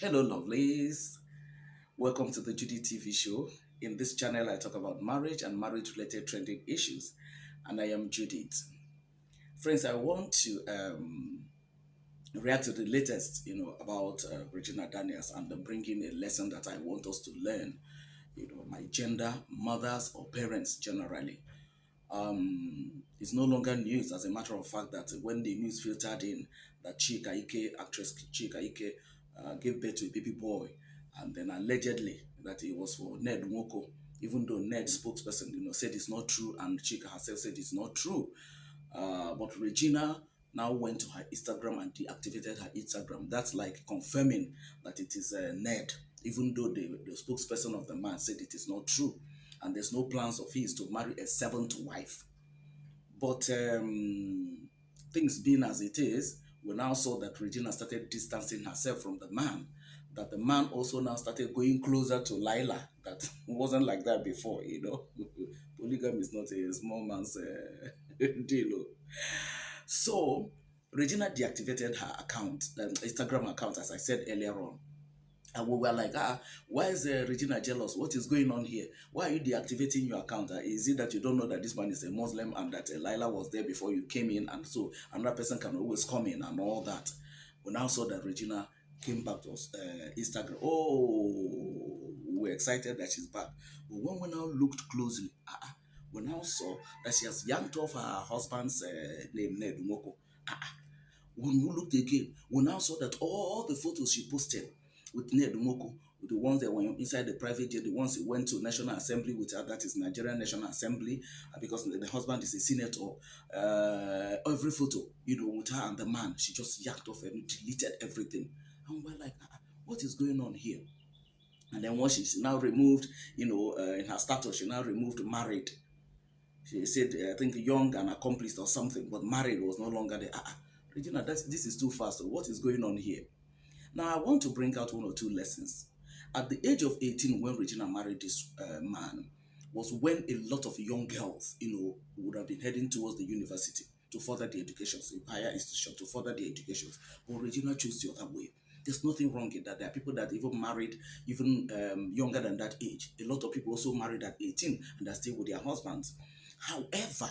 Hello, lovelies. Welcome to the Judy TV show. In this channel, I talk about marriage and marriage-related trending issues, and I am Judith. Friends, I want to react to the latest, about Regina Daniels and bring in a lesson that I want us to learn. My gender, mothers or parents generally. It's no longer news, as a matter of fact, that when the news filtered in that Chika Ike, actress Chika Ike, gave birth to a baby boy, and then allegedly that it was for Ned Nwoko, even though Ned spokesperson, said it's not true, and Chika herself said it's not true. But Regina now went to her Instagram and deactivated her Instagram. That's like confirming that it is Ned, even though the spokesperson of the man said it is not true, and there's no plans of his to marry a seventh wife. But things being as it is, we now saw that Regina started distancing herself from the man. That the man also now started going closer to Lila. That wasn't like that before. Polygamy is not a small man's deal. So Regina deactivated her account, Instagram account, as I said earlier on. And we were like, why is Regina jealous? What is going on here? Why are you deactivating your account? Is it that you don't know that this man is a Muslim and that Lila was there before you came in, and so another person can always come in and all that? We now saw that Regina came back to us, Instagram. Oh, we're excited that she's back. But when we now looked closely, we now saw that she has yanked off her husband's name, Ned Nwoko. When we looked again, we now saw that all the photos she posted with Ned Nwoko, the ones that were inside the private jet, the ones he went to National Assembly with her, that is Nigerian National Assembly, because the husband is a senator. Every photo, with her and the man, she just yacked off and deleted everything. And we're like, what is going on here? And then once she now removed, in her status, she now removed married. She said, I think young and accomplished or something, but married was no longer there. Regina, this is too fast. So what is going on here? Now, I want to bring out one or two lessons. At the age of 18, when Regina married this man, was when a lot of young girls, would have been heading towards the university to further their educations, higher institution to further their educations. But Regina chose the other way. There's nothing wrong in that. There are people that even married even younger than that age. A lot of people also married at 18 and are still with their husbands. However,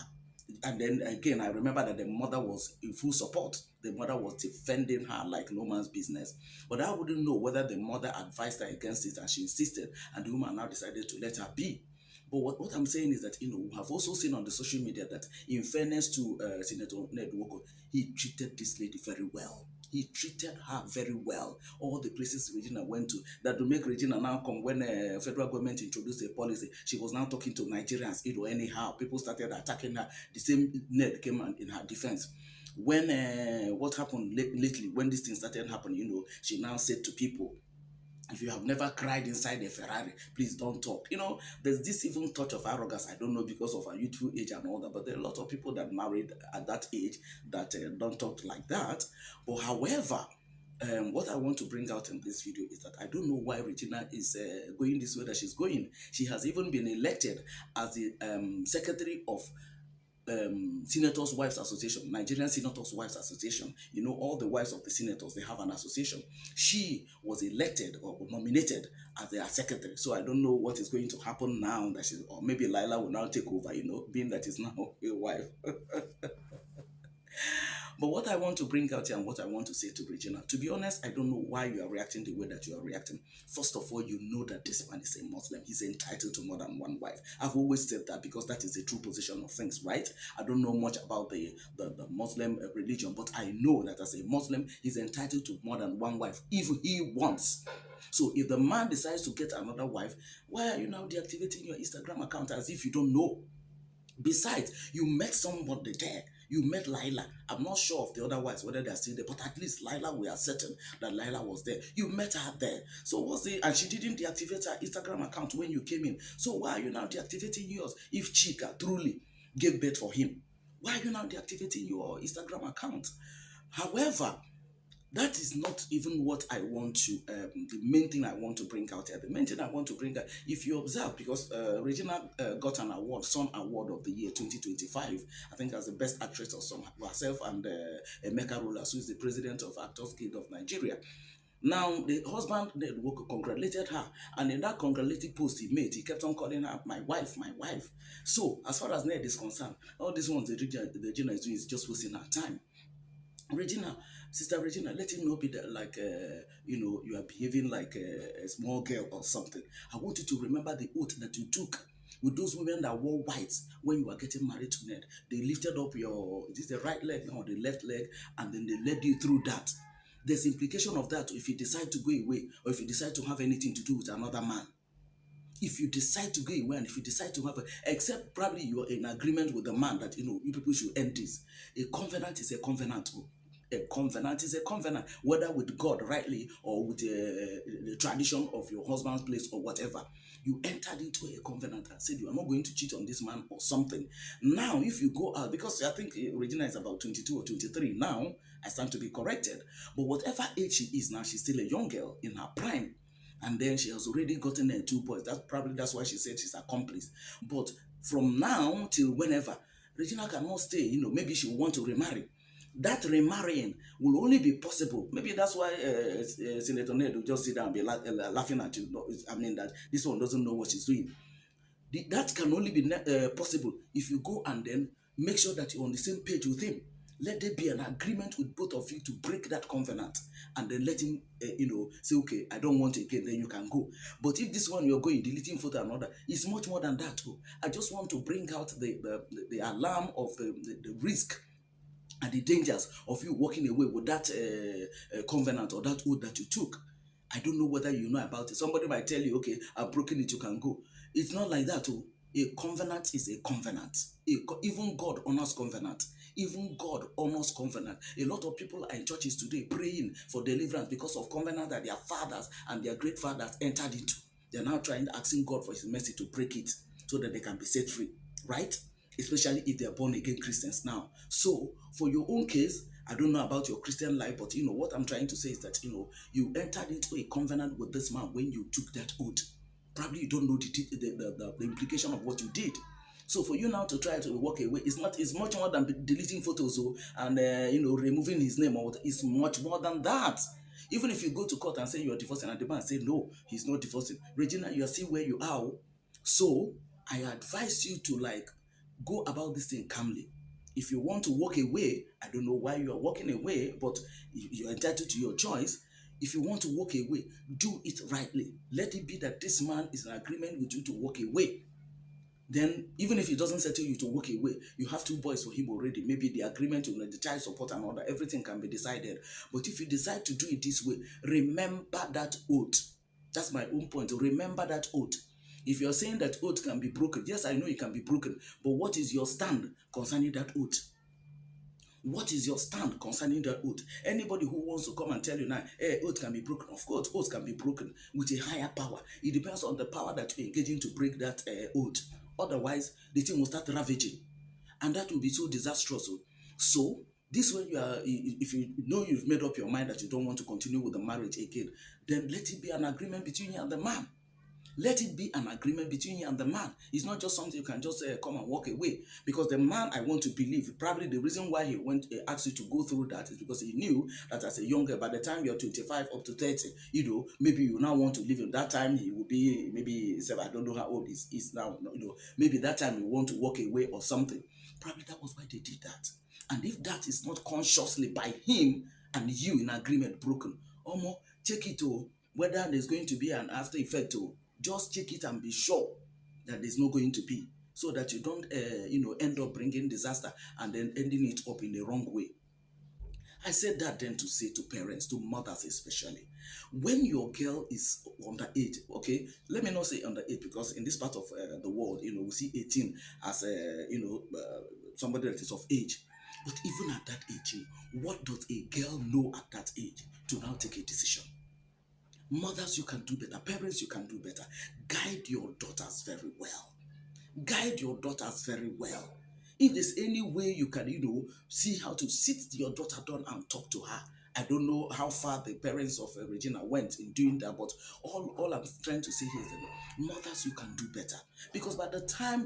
and then again, I remember that the mother was in full support. The mother was defending her like no man's business. But I wouldn't know whether the mother advised her against it and she insisted, and the woman now decided to let her be. But what I'm saying is that, we have also seen on the social media that, in fairness to Senator Ned Nwoko, he treated this lady very well. He treated her very well. All the places Regina went to, that to make Regina now come when federal government introduced a policy, she was now talking to Nigerians, anyhow. People started attacking her. The same Ned came in her defense. When what happened lately, when this thing started happening, she now said to people, if you have never cried inside a Ferrari, please don't talk. There's this even touch of arrogance. I don't know, because of our youthful age and all that, but there are a lot of people that married at that age that don't talk like that. But however, what I want to bring out in this video is that I don't know why Regina is going this way that she's going. She has even been elected as the secretary of Senators Wives Association, Nigerian Senators Wives Association. All the wives of the senators, they have an association. She was elected or nominated as their secretary. So I don't know what is going to happen now that or maybe Lila will now take over, being that is now a wife. But what I want to bring out here and what I want to say to Regina, to be honest, I don't know why you are reacting the way that you are reacting. First of all, you know that this man is a Muslim. He's entitled to more than one wife. I've always said that because that is the true position of things, right? I don't know much about the Muslim religion, but I know that as a Muslim, he's entitled to more than one wife if he wants. So if the man decides to get another wife, why are you now deactivating your Instagram account as if you don't know? Besides, you met somebody there. You met Lila. I'm not sure of the other wives, whether they're still there, but at least Lila, we are certain that Lila was there. You met her there. So what's the, and she didn't deactivate her Instagram account when you came in. So why are you now deactivating yours? If Chika truly gave birth for him, why are you now deactivating your Instagram account? However, that is not even what I want to, the main thing I want to bring out here. The main thing I want to bring out, if you observe, because Regina got an award, Sun Award of the Year 2025, I think as the best actress or some, herself and Emeka Rolas, who is the president of Actors Guild of Nigeria. Now the husband congratulated her, and in that congratulating post he made, he kept on calling her my wife, my wife. So as far as Ned is concerned, all these ones the Regina is doing is just wasting her time. Regina, Sister Regina, let him not be that like you are behaving like a small girl or something. I want you to remember the oath that you took with those women that wore white when you were getting married to Ned. They lifted up your it is the right leg or the left leg, and then they led you through that. There's implication of that if you decide to go away or if you decide to have anything to do with another man. If you decide to go away and if you decide to have except probably you are in agreement with the man that you people should end this. A covenant is a covenant. Oh. A covenant is a covenant, whether with God rightly or with the tradition of your husband's place or whatever. You entered into a covenant and said you are not going to cheat on this man or something. Now, if you go out, because I think Regina is about 22 or 23 now, I stand to be corrected. But whatever age she is now, she's still a young girl in her prime, and then she has already gotten her two boys. That's why she said she's accomplished. But from now till whenever, Regina cannot stay. Maybe she will want to remarry. That remarrying will only be possible. Maybe that's why Senator Ned will just sit down and be laughing at you. No, I mean that this one doesn't know what she's doing. That can only be possible if you go and then make sure that you're on the same page with him. Let there be an agreement with both of you to break that covenant, and then let him, say, okay, I don't want it again. Then you can go. But if this one you're going deleting photo and other, it's much more than that. Oh. I just want to bring out the alarm of the risk and the dangers of you walking away with that covenant or that oath that you took. I don't know whether you know about it. Somebody might tell you, okay, I've broken it, you can go. It's not like that. Oh. A covenant is a covenant. Even God honors covenant. Even God honors covenant. A lot of people are in churches today praying for deliverance because of covenant that their fathers and their great fathers entered into. They're now asking God for his mercy to break it so that they can be set free. Right? Especially if they're born again Christians now. So, for your own case, I don't know about your Christian life, but what I'm trying to say is that you entered into a covenant with this man when you took that oath. Probably you don't know the implication of what you did. So for you now to try to walk away, it's much more than deleting photos and removing his name or what. It's much more than that. Even if you go to court and say you're divorcing and the man say no, he's not divorcing. Regina, you are still where you are. So I advise you to go about this thing calmly. If you want to walk away, I don't know why you are walking away, but you're entitled to your choice. If you want to walk away, do it rightly. Let it be that this man is in agreement with you to walk away. Then, even if he doesn't settle you to walk away, you have two boys for him already. Maybe the agreement to the child support and all that, everything can be decided. But if you decide to do it this way, remember that oath. That's my own point. Remember that oath. If you're saying that oath can be broken, yes, I know it can be broken. But what is your stand concerning that oath? What is your stand concerning that oath? Anybody who wants to come and tell you now, hey, oath can be broken. Of course, oath can be broken with a higher power. It depends on the power that you're engaging to break that oath. Otherwise, the thing will start ravaging. And that will be so disastrous. So, this way if you know you've made up your mind that you don't want to continue with the marriage again, then let it be an agreement between you and the man. Let it be an agreement between you and the man. It's not just something you can just come and walk away. Because the man, I want to believe, probably the reason why he asked you to go through that is because he knew that as a younger, by the time you're 25 up to 30, maybe you now want to live in that time. He will be maybe, I don't know how old he is now, maybe that time you want to walk away or something. Probably that was why they did that. And if that is not consciously by him and you in agreement broken, Omo, check it whether there's going to be an after effect just check it and be sure that there's not going to be, so that you don't end up bringing disaster and then ending it up in the wrong way. I said that then to say to parents, to mothers especially, when your girl is underage, okay, let me not say underage because in this part of the world, we see 18 as somebody that is of age. But even at that age, what does a girl know at that age to now take a decision? Mothers, you can do better. Parents, you can do better. Guide your daughters very well. Guide your daughters very well. If there's any way you can, see how to sit your daughter down and talk to her I don't know how far the parents of Regina went in doing that, but all I'm trying to say here is that mothers, you can do better. Because by the time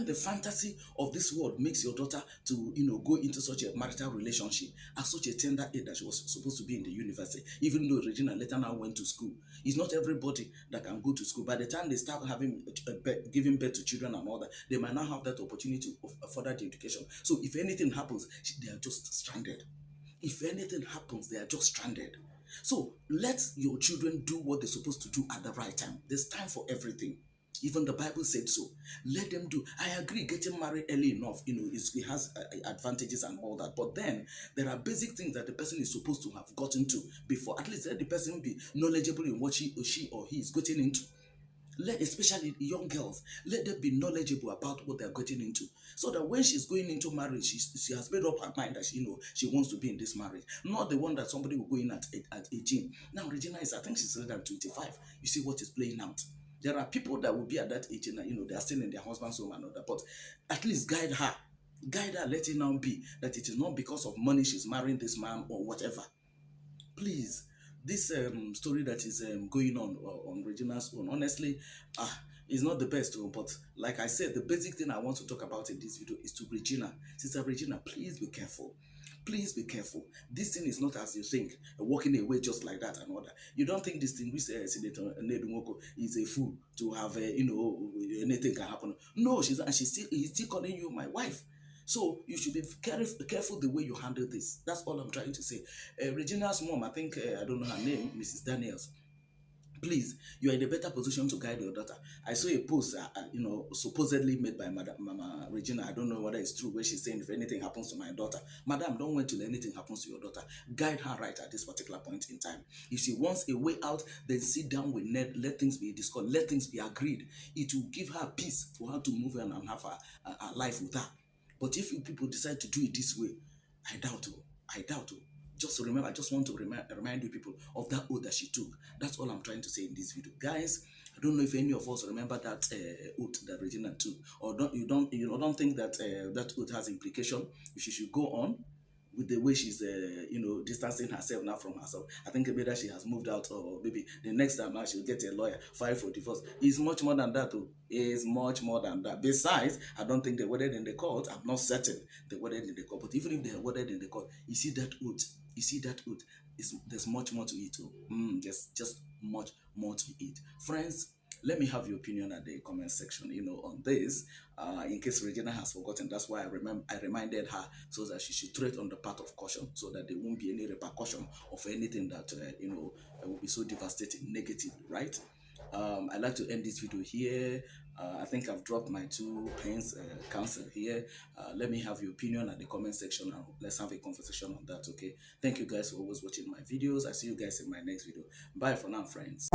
the fantasy of this world makes your daughter to go into such a marital relationship at such a tender age that she was supposed to be in the university, even though Regina later now went to school, it's not everybody that can go to school. By the time they start having giving birth to children and all that, they might not have that opportunity of further education. So if anything happens, they are just stranded. If anything happens, they are just stranded. So let your children do what they're supposed to do at the right time. There's time for everything. Even the Bible said so. Let them do. I agree, getting married early enough, it has advantages and all that. But then there are basic things that the person is supposed to have gotten to before. At least let the person be knowledgeable in what she or he is getting into. Especially young girls, let them be knowledgeable about what they're getting into, so that when she's going into marriage, she has made up her mind that she wants to be in this marriage, not the one that somebody will go in at 18. Now Regina is, I think she's less than 25. You see what is playing out. There are people that will be at that age and they are still in their husband's home and all that, but at least guide her, let it now be that it is not because of money she's marrying this man or whatever. Please, this story that is going on Regina's own, honestly, is not the best. But like I said, the basic thing I want to talk about in this video is to Regina. Sister Regina, please be careful. Please be careful. This thing is not as you think, walking away just like that and all that. You don't think this thing, which Senator Nedumoko is a fool to have, anything can happen. No, he's still calling you my wife. So you should be careful the way you handle this. That's all I'm trying to say. Regina's mom, I think, I don't know her name, Mrs. Daniels. Please, you are in a better position to guide your daughter. I saw a post, supposedly made by Madam Mama Regina. I don't know whether it's true, where she's saying if anything happens to my daughter, Madam, don't wait till anything happens to your daughter. Guide her right at this particular point in time. If she wants a way out, then sit down with Ned. Let things be discussed. Let things be agreed. It will give her peace for her to move on and have a life with her. But if you people decide to do it this way, I doubt it. I doubt it. Just remember, I just want to remind you people of that oath that she took. That's all I'm trying to say in this video, guys. I don't know if any of us remember that oath that Regina took, or don't think that that oath has implication. If she should go on with the way she's distancing herself now from herself, I think maybe she has moved out, or maybe the next time now she'll get a lawyer, file for divorce. It's much more than that. Oh, is much more than that. Besides, I don't think they worded in the court. I'm not certain they worded in the court, but even if they worded in the court, you see that oath, there's much more to it. Oh. There's just much more to it, friends. Let me have your opinion at the comment section, on this. In case Regina has forgotten, that's why I reminded her, so that she should tread on the path of caution, so that there won't be any repercussion of anything that will be so devastating, negative, right? I'd like to end this video here. I think I've dropped my 2 pence counsel here. Let me have your opinion at the comment section, and let's have a conversation on that, okay? Thank you guys for always watching my videos. I see you guys in my next video. Bye for now, friends.